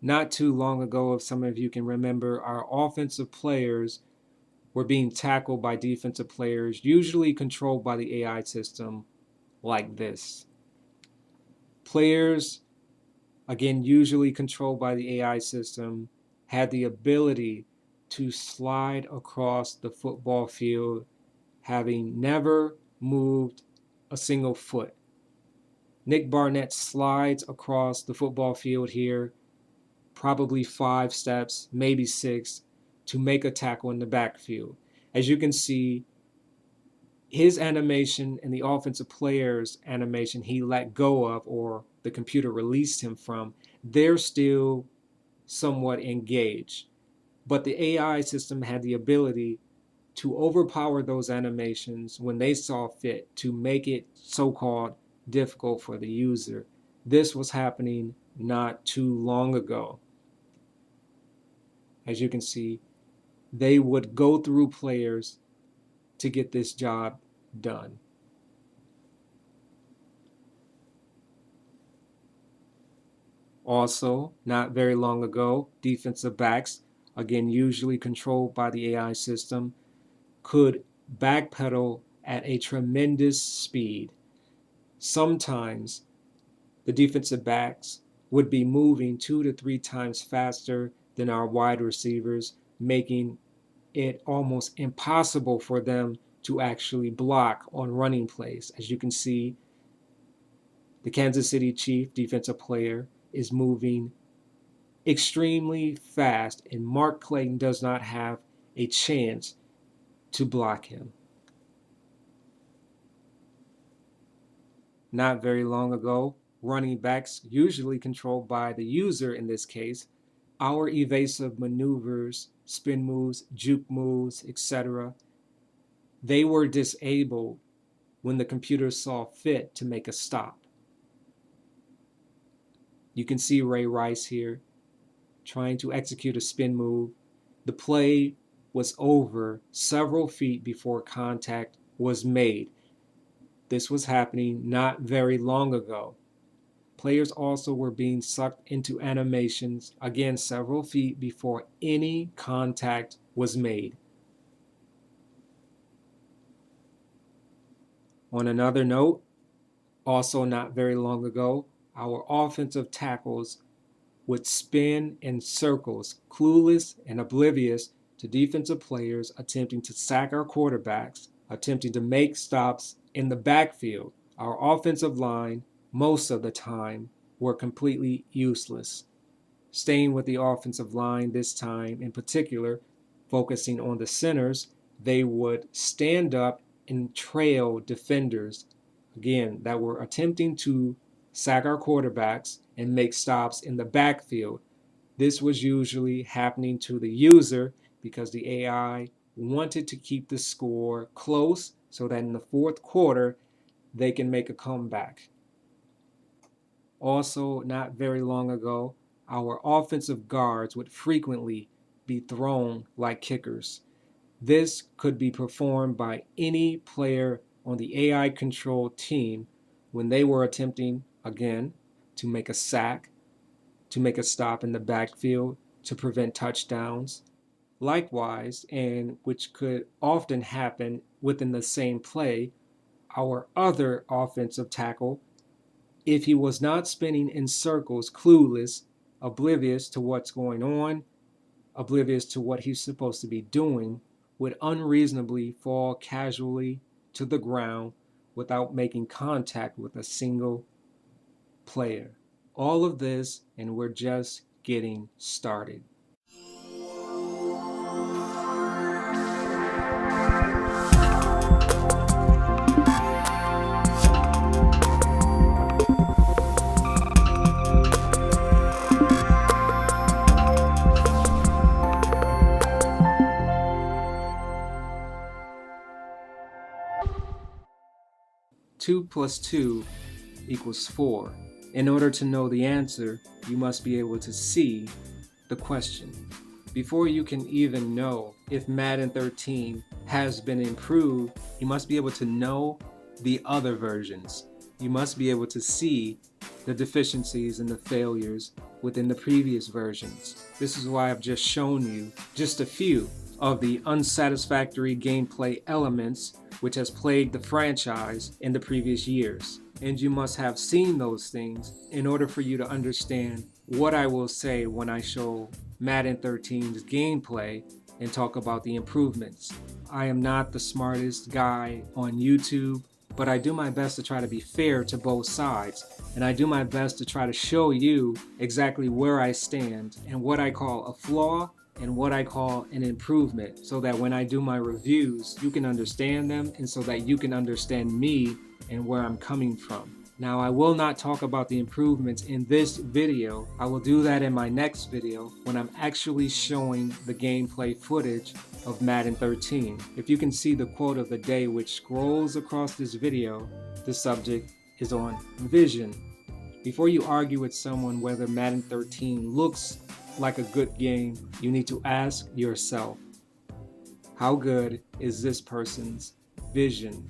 Not too long ago, if some of you can remember, our offensive players were being tackled by defensive players, usually controlled by the AI system like this. Players, again, usually controlled by the AI system, had the ability to slide across the football field, having never moved a single foot. Nick Barnett slides across the football field here, probably 5 steps, maybe 6, to make a tackle in the backfield. As you can see, his animation and the offensive player's animation he let go of, or the computer released him from, they're still somewhat engaged. But the AI system had the ability to overpower those animations when they saw fit to make it so-called difficult for the user. This was happening not too long ago. As you can see, they would go through players to get this job done. Also, not very long ago, defensive backs, again usually controlled by the AI system, could backpedal at a tremendous speed. Sometimes the defensive backs would be moving 2 to 3 times faster than our wide receivers, making it almost impossible for them to actually block on running plays. As you can see, the Kansas City Chief defensive player is moving extremely fast, and Mark Clayton does not have a chance to block him. Not very long ago, running backs, usually controlled by the user in this case, our evasive maneuvers, spin moves, juke moves, etc., they were disabled when the computer saw fit to make a stop. You can see Ray Rice here trying to execute a spin move. The play was over several feet before contact was made. This was happening not very long ago. Players also were being sucked into animations, again, several feet before any contact was made. On another note, also not very long ago, our offensive tackles would spin in circles, clueless and oblivious to defensive players attempting to sack our quarterbacks, attempting to make stops in the backfield. Our offensive line, most of the time, were completely useless. Staying with the offensive line this time in particular, focusing on the centers, they would stand up and trail defenders, again, that were attempting to sack our quarterbacks and make stops in the backfield. This was usually happening to the user because the AI wanted to keep the score close so that in the fourth quarter they can make a comeback. Also, not very long ago, our offensive guards would frequently be thrown like kickers. This could be performed by any player on the AI controlled team when they were attempting, again, to make a sack, to make a stop in the backfield, to prevent touchdowns. Likewise, and which could often happen within the same play, our other offensive tackle, if he was not spinning in circles, clueless, oblivious to what's going on, oblivious to what he's supposed to be doing, would unreasonably fall casually to the ground without making contact with a single player. All of this, and we're just getting started. 2 plus 2 equals 4. In order to know the answer, you must be able to see the question. Before you can even know if Madden 13 has been improved, you must be able to know the other versions. You must be able to see the deficiencies and the failures within the previous versions. This is why I've just shown you just a few of the unsatisfactory gameplay elements which has plagued the franchise in the previous years. And you must have seen those things in order for you to understand what I will say when I show Madden 13's gameplay and talk about the improvements. I am not the smartest guy on YouTube, but I do my best to try to be fair to both sides, and I do my best to try to show you exactly where I stand and what I call a flaw and what I call an improvement, so that when I do my reviews, you can understand them and so that you can understand me and where I'm coming from. Now, I will not talk about the improvements in this video. I will do that in my next video when I'm actually showing the gameplay footage of Madden 13. If you can see the quote of the day which scrolls across this video, the subject is on vision. Before you argue with someone whether Madden 13 looks like a good game, you need to ask yourself, how good is this person's vision?